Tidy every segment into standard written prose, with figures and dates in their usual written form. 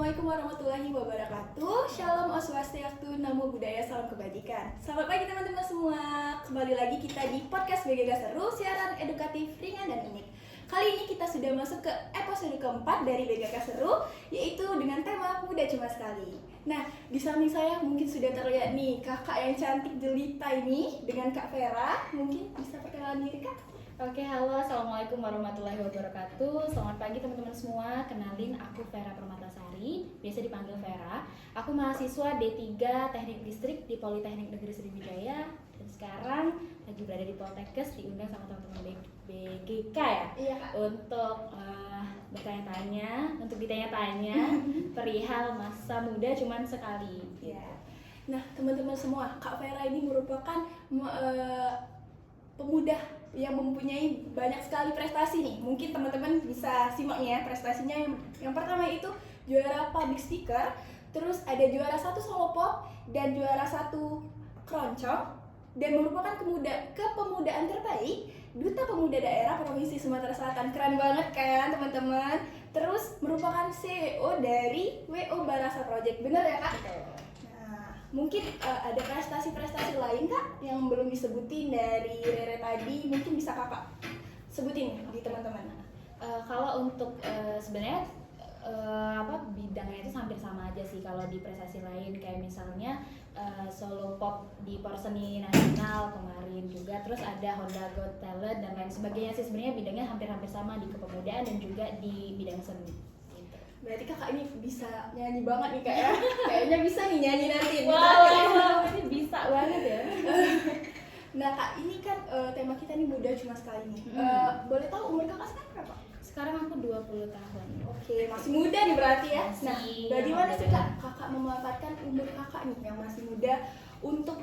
Assalamualaikum warahmatullahi wabarakatuh. Shalom Om Swastiastu, Namo Buddhaya, salam kebajikan. Selamat pagi teman-teman semua. Kembali lagi kita di podcast BGK Seru, siaran edukatif ringan dan unik. Kali ini kita sudah masuk ke episode keempat dari BGK Seru, yaitu dengan tema Muda Cuma Sekali. Nah, di samping saya mungkin sudah terlihat nih kakak yang cantik jelita ini dengan Kak Vera. Mungkin bisa perkenalan diri Kak? Oke, halo, assalamualaikum warahmatullahi wabarakatuh. Selamat pagi teman-teman semua. Kenalin, aku Vera Permatasari, biasa dipanggil Vera. Aku mahasiswa D3 Teknik Listrik di Politeknik Negeri Sriwijaya. Dan sekarang lagi berada di Poltekkes, diundang sama teman-teman BGK ya. Iya Kak. Untuk ditanya-tanya perihal masa muda cuman sekali. Ya. Nah, teman-teman semua, Kak Vera ini merupakan pemuda yang mempunyai banyak sekali prestasi nih. Mungkin teman-teman bisa simak nih ya prestasinya. Yang pertama itu juara public speaker, terus ada juara 1 solo pop dan juara 1 keroncong, dan merupakan kepemudaan terbaik Duta Pemuda Daerah Provinsi Sumatera Selatan. Keren banget kan teman-teman. Terus merupakan CEO dari WO Barasa Project. Bener ya Kak? Mungkin ada prestasi-prestasi lain Kak yang belum disebutin dari Rere tadi, mungkin bisa Kakak sebutin di teman-teman. Kalau untuk sebenarnya bidangnya itu hampir sama aja sih kalau di prestasi lain, kayak misalnya solo pop di Porseni Nasional kemarin juga, terus ada Honda Got Talent dan lain sebagainya sih. Sebenarnya bidangnya hampir-hampir sama di kepemudaan dan juga di bidang seni. Berarti kakak ini bisa nyanyi banget nih Kak ya. Kayaknya bisa nih nyanyi nanti. Wow, ini bisa banget ya. Nah Kak, ini kan tema kita nih muda cuma sekali nih. Boleh tahu umur kakak sekarang berapa? Sekarang aku 20 tahun. Oke, masih muda nih berarti ya. Masih, Nah, bagaimana sih Kak kakak memanfaatkan umur kakak nih yang masih muda untuk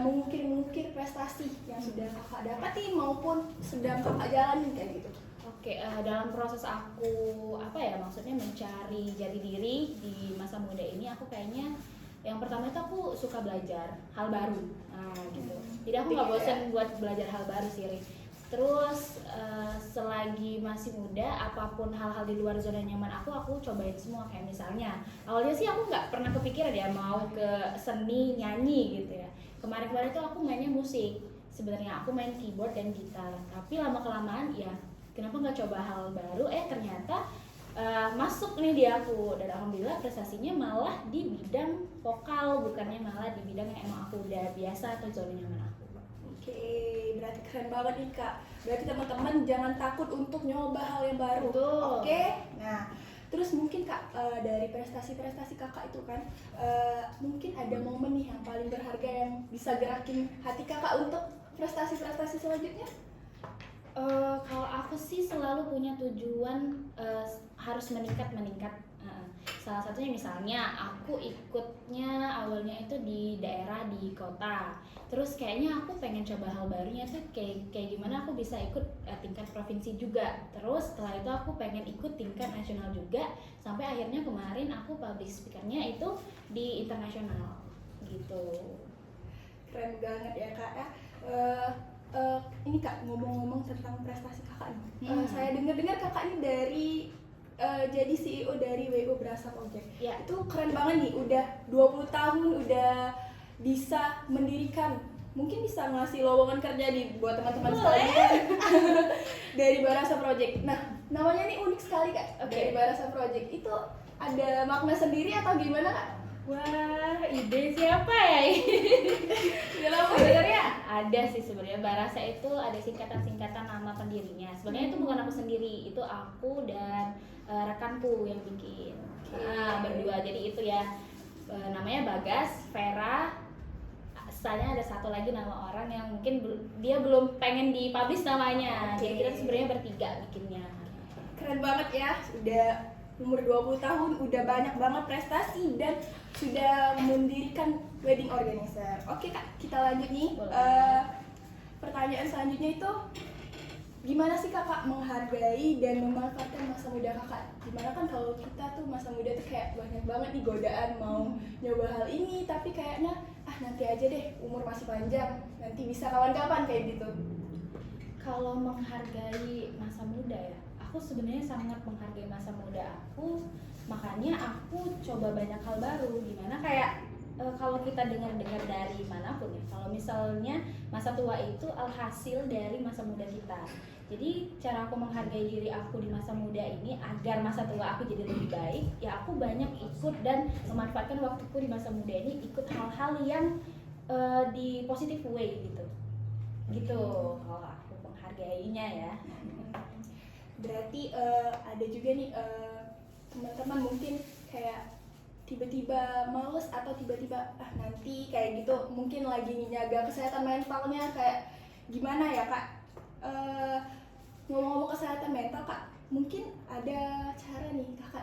mengukir-mengukir prestasi yang sudah kakak dapatin maupun sedang kakak jalanin kayak gitu? Oke, dalam proses aku maksudnya mencari jati diri di masa muda ini, aku kayaknya yang pertama itu aku suka belajar hal baru, gitu. Jadi aku nggak bosan buat belajar hal baru sih, Ri. Terus selagi masih muda, apapun hal-hal di luar zona nyaman aku cobain semua. Kayak misalnya awalnya sih aku nggak pernah kepikiran ya mau ke seni nyanyi gitu ya. Kemarin-kemarin tuh aku mainnya musik. Sebenarnya aku main keyboard dan gitar, tapi lama-kelamaan ya kenapa nggak coba hal baru, ternyata masuk nih di aku, dan alhamdulillah prestasinya malah di bidang vokal, bukannya malah di bidang yang emang aku udah biasa atau zona nyaman aku. Oke, berarti keren banget nih Kak. Berarti teman-teman jangan takut untuk nyoba hal yang baru. Betul. Oke. Nah, terus mungkin Kak dari prestasi-prestasi kakak itu kan mungkin ada momen nih yang paling berharga yang bisa gerakin hati kakak untuk prestasi-prestasi selanjutnya? Kalau aku sih selalu punya tujuan harus meningkat. Salah satunya misalnya aku ikutnya awalnya itu di daerah, di kota. Terus kayaknya aku pengen coba hal barunya tuh kayak gimana aku bisa ikut tingkat provinsi juga. Terus setelah itu aku pengen ikut tingkat nasional juga, sampai akhirnya kemarin aku public speakernya itu di internasional gitu. Keren banget ya Kak ya. Ini Kak, ngomong-ngomong tentang prestasi kakak nih. Saya dengar kakak ini dari jadi CEO dari WO Barasa Project. Ya. Itu keren banget nih, udah 20 tahun udah bisa mendirikan, mungkin bisa ngasih lowongan kerja buat teman-teman sekalian dari Barasa Project. Nah, namanya nih unik sekali Kak. Dari Barasa Project. Itu ada makna sendiri atau gimana Kak? Wah, ide siapa ya? Sebenarnya ada sih sebenarnya. Barasa itu ada singkatan-singkatan nama pendirinya. Sebenarnya itu bukan aku sendiri, itu aku dan rekanku yang bikin. Berdua. Jadi itu ya namanya Bagas, Vera. Saya ada satu lagi nama orang yang mungkin dia belum pengen dipublish namanya. Jadi kita sebenarnya bertiga bikinnya. Keren banget ya, udah umur 20 tahun udah banyak banget prestasi dan sudah mendirikan wedding organizer. Oke Kak, kita lanjut nih. Pertanyaan selanjutnya itu gimana sih kakak menghargai dan memanfaatkan masa muda kakak? Gimana kan kalau kita tuh masa muda tuh kayak banyak banget nih godaan mau nyoba hal ini, tapi kayaknya nanti aja deh, umur masih panjang, nanti bisa kawan-kawan kayak gitu. Kalau menghargai masa muda ya, aku sebenarnya sangat menghargai masa muda aku, makanya aku coba banyak hal baru. Gimana kayak kalau kita dengar-dengar dari manapun ya, kalau misalnya masa tua itu alhasil dari masa muda kita. Jadi cara aku menghargai diri aku di masa muda ini agar masa tua aku jadi lebih baik, ya aku banyak ikut dan memanfaatkan waktuku di masa muda ini ikut hal-hal yang di positive way gitu. Gitu kalau aku menghargainya ya. Berarti ada juga nih teman-teman mungkin kayak tiba-tiba males atau tiba-tiba nanti kayak gitu, mungkin lagi nyaga kesehatan mentalnya kayak gimana ya Kak? Ngomong-ngomong kesehatan mental Kak, mungkin ada cara nih Kakak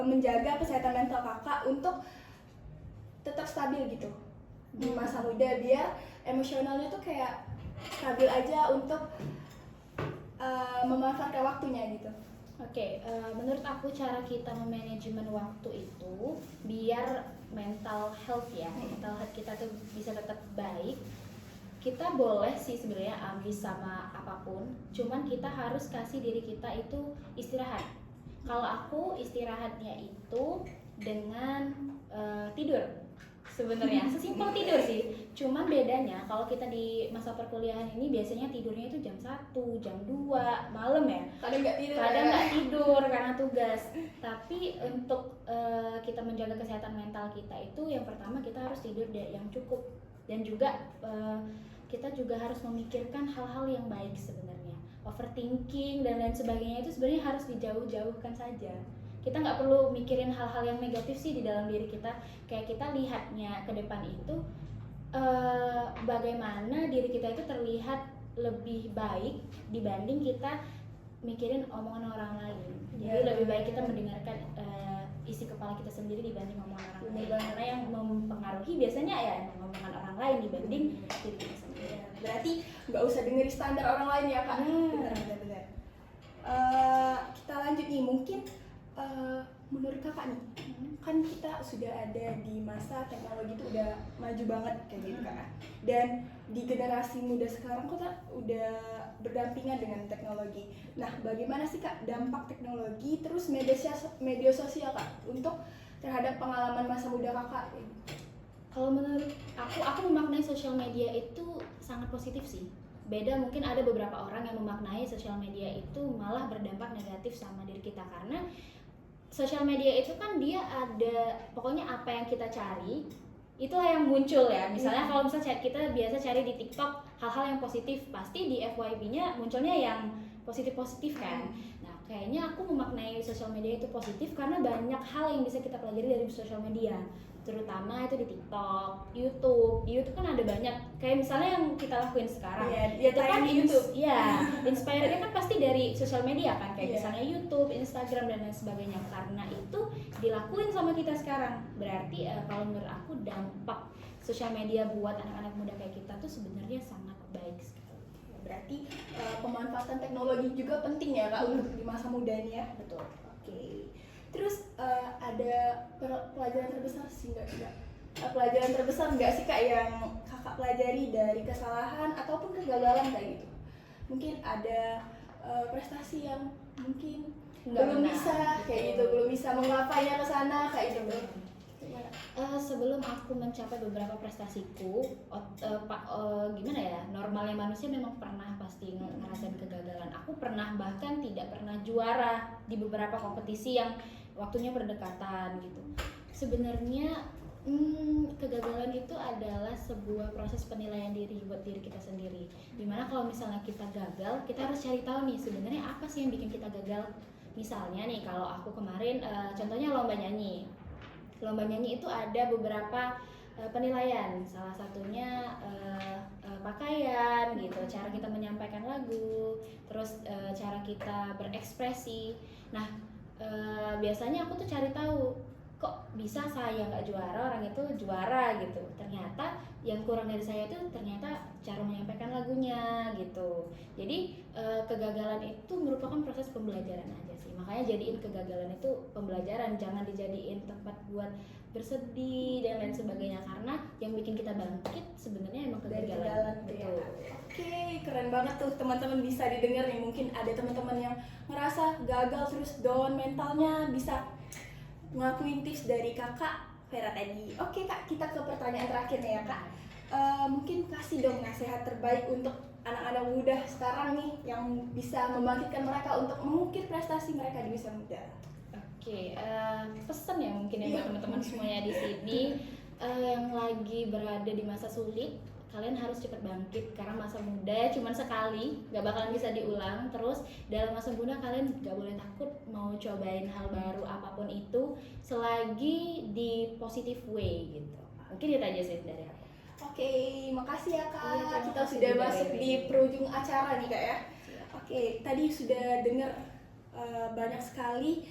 menjaga kesehatan mental Kakak untuk tetap stabil gitu di masa muda, biar emosionalnya tuh kayak stabil aja untuk memanfaatkan waktunya gitu. Oke, menurut aku cara kita memanajemen waktu itu biar mental health kita tuh bisa tetap baik. Kita boleh sih sebenarnya ambis sama apapun, cuman kita harus kasih diri kita itu istirahat. Kalau aku istirahatnya itu dengan tidur. Sebenarnya sesimpel tidur sih. Cuman bedanya kalau kita di masa perkuliahan ini biasanya tidurnya itu jam 1, jam 2 malam ya. Kadang nggak tidur. Kadang nggak tidur karena tugas. Tapi untuk kita menjaga kesehatan mental kita itu yang pertama kita harus tidur yang cukup, dan juga kita juga harus memikirkan hal-hal yang baik sebenarnya. Overthinking dan lain sebagainya itu sebenarnya harus dijauh-jauhkan saja. Kita nggak perlu mikirin hal-hal yang negatif sih di dalam diri kita. Kayak kita lihatnya ke depan itu bagaimana diri kita itu terlihat lebih baik dibanding kita mikirin omongan orang lain. Jadi lebih baik kita mendengarkan isi kepala kita sendiri dibanding omongan orang lain. Karena yang mempengaruhi biasanya ya omongan orang lain dibanding diri kita sendiri. Berarti nggak usah dengerin standar orang lain ya Kak. Benar. Kita lanjut nih, mungkin menurut Kakak nih, kan kita sudah ada di masa teknologi itu udah maju banget kayak gitu kan, dan di generasi muda sekarang kita udah berdampingan dengan teknologi. Nah, bagaimana sih Kak dampak teknologi terus media sosial Kak untuk terhadap pengalaman masa muda Kakak? Kalau menurut aku memaknai sosial media itu sangat positif sih. Beda mungkin ada beberapa orang yang memaknai sosial media itu malah berdampak negatif sama diri kita, karena sosial media itu kan dia ada pokoknya apa yang kita cari itulah yang muncul ya. Misalnya kalau misalnya kita biasa cari di TikTok hal-hal yang positif, pasti di FYP-nya munculnya yang positif-positif kan. Nah, kayaknya aku memaknai sosial media itu positif karena banyak hal yang bisa kita pelajari dari sosial media, terutama itu di TikTok, YouTube. Di YouTube kan ada banyak, kayak misalnya yang kita lakuin sekarang. Itu kan di YouTube. Iya, inspire-nya kan pasti dari sosial media kan, kayak misalnya YouTube, Instagram dan lain sebagainya. Karena itu dilakuin sama kita sekarang. Berarti kalau menurut aku dampak sosial media buat anak-anak muda kayak kita tuh sebenarnya sangat baik sekali. Berarti pemanfaatan teknologi juga penting ya Kak untuk di masa muda ini ya. Betul. Oke. Terus ada pelajaran terbesar sih pelajaran terbesar nggak sih Kak yang Kakak pelajari dari kesalahan ataupun kegagalan kayak gitu? Mungkin ada prestasi yang mungkin belum bisa kayak gitu, belum bisa menggapainya ke sana kayak gitu. Sebelum aku mencapai beberapa prestasiku, gimana ya, normalnya manusia memang pernah pasti ngerasain kegagalan. Aku pernah bahkan tidak pernah juara di beberapa kompetisi yang waktunya berdekatan gitu. Sebenarnya kegagalan itu adalah sebuah proses penilaian diri buat diri kita sendiri. Dimana kalau misalnya kita gagal, kita harus cari tahu nih sebenarnya apa sih yang bikin kita gagal. Misalnya nih kalau aku kemarin contohnya lomba nyanyi. Lomba nyanyi itu ada beberapa penilaian, salah satunya pakaian gitu, cara kita menyampaikan lagu, terus cara kita berekspresi. Nah, biasanya aku tuh cari tahu kok bisa saya nggak juara, orang itu juara gitu. Ternyata yang kurang dari saya itu ternyata cara menyampaikan lagunya gitu. Jadi kegagalan itu merupakan proses pembelajaran aja sih. Makanya jadiin kegagalan itu pembelajaran, jangan dijadiin tempat buat bersedih dan lain sebagainya, karena yang bikin kita bangkit sebenarnya emang Dari kegagalan. kegagalan tuh ya. Betul. Oke, keren banget tuh teman-teman, bisa didengar nih. Mungkin ada teman-teman yang ngerasa gagal terus down mentalnya, bisa ngakuin tips dari kakak Vera tadi. Oke kak, kita ke pertanyaan terakhir nih ya kak. Mungkin kasih dong nasihat terbaik untuk anak-anak muda sekarang nih yang bisa membangkitkan mereka untuk mengukir prestasi mereka di usia muda. Oke, pesan ya mungkin ya buat teman-teman semuanya di sini yang lagi berada di masa sulit, kalian harus cepat bangkit karena masa muda cuma sekali, gak bakalan bisa diulang. Terus dalam masa muda kalian gak boleh takut mau cobain hal baru apapun itu selagi di positive way gitu. Mungkin itu aja sih dari aku. Oke, makasih ya kak. Iya, terima Kita kasih sudah juga, masuk Dewi. di penghujung acara nih kak ya. Siap. Oke, tadi sudah dengar banyak sekali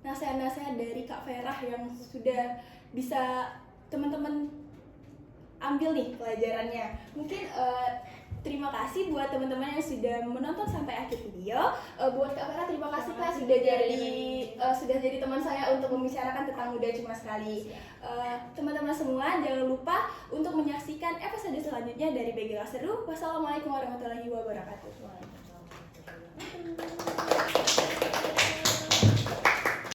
nasihat-nasihat dari Kak Vera yang sudah bisa teman-teman ambil nih pelajarannya. Mungkin terima kasih buat teman-teman yang sudah menonton sampai akhir video. Buat Kak Vera terima kasih Kak sudah jadi teman saya untuk membicarakan tentang muda cuma sekali. Teman-teman semua jangan lupa untuk menyaksikan episode selanjutnya dari BGK Seru. Wassalamualaikum warahmatullahi wabarakatuh. Waalaikumsalam.